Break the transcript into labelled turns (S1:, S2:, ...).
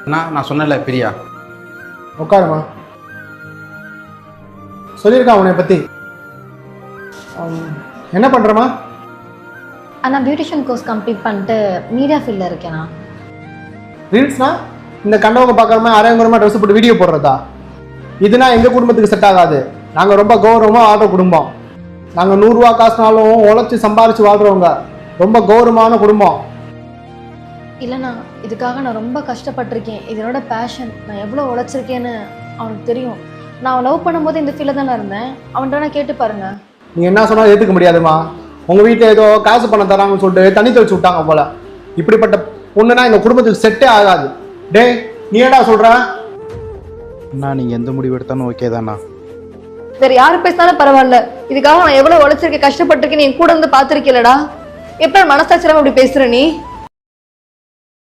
S1: அண்ணா நான் சொன்னல பிரியா.
S2: உட்காருமா. சொல்லியிருக்கான் உன்னை பற்றி. என்ன பண்ணுறமா?
S3: நான் பியூட்டிஷியன் கோர்ஸ் கம்ப்ளீட் பண்ணிட்டு மீடியா ஃபீல்டில் இருக்கேண்ணா.
S2: ரீல்ஸ்னா இந்த கண்டவங்க பார்க்குறமா அரையங்குறமா ட்ரெஸ் போட்டு வீடியோ போடுறதா? இதுனா எங்கள் குடும்பத்துக்கு செட் ஆகாது. நாங்கள் ரொம்ப கௌரவமாக வாழ்கிற குடும்பம். நாங்கள் 100 ரூபா காசுனாலும் உழைச்சி சம்பாரித்து வாழ்கிறவங்க. ரொம்ப கௌரவமான குடும்பம்.
S3: இல்லைண்ணா, இதுக்காக நான் ரொம்ப கஷ்டப்பட்டிருக்கேன். இது என்னோட பேஷன். நான் எவ்வளோ உழைச்சிருக்கேன்னு அவனுக்கு தெரியும். நான் லவ் பண்ணும்போது இந்த ஃபீல்டில் தானே இருந்தேன். அவன்கிட்ட நான் கேட்டு பாருங்க.
S2: நீ என்ன சொன்னாலும் ஏற்றுக்க முடியாதுமா. உங்கள் வீட்டில் ஏதோ காசு பணம் தராங்கன்னு சொல்லிட்டு தண்ணி தெளிச்சு விட்டாங்க போல. இப்படிப்பட்ட பொண்ணுனா எங்கள் குடும்பத்துக்கு செட்டே ஆகாது. டே நீ என்னடா சொல்ற?
S1: அண்ணா நீங்கள் எந்த முடிவு எடுத்தாலும் ஓகே தாண்ணா.
S3: வேற யாரு பேசினாலும் பரவாயில்ல. இதுக்காக நான் எவ்வளவு உழைச்சிருக்கேன், கஷ்டப்பட்டிருக்கேன். நீ கூட இருந்து பார்த்துருக்கீங்களடா. எப்ப மனசாட்சியமா இப்படி பேசுற நீ?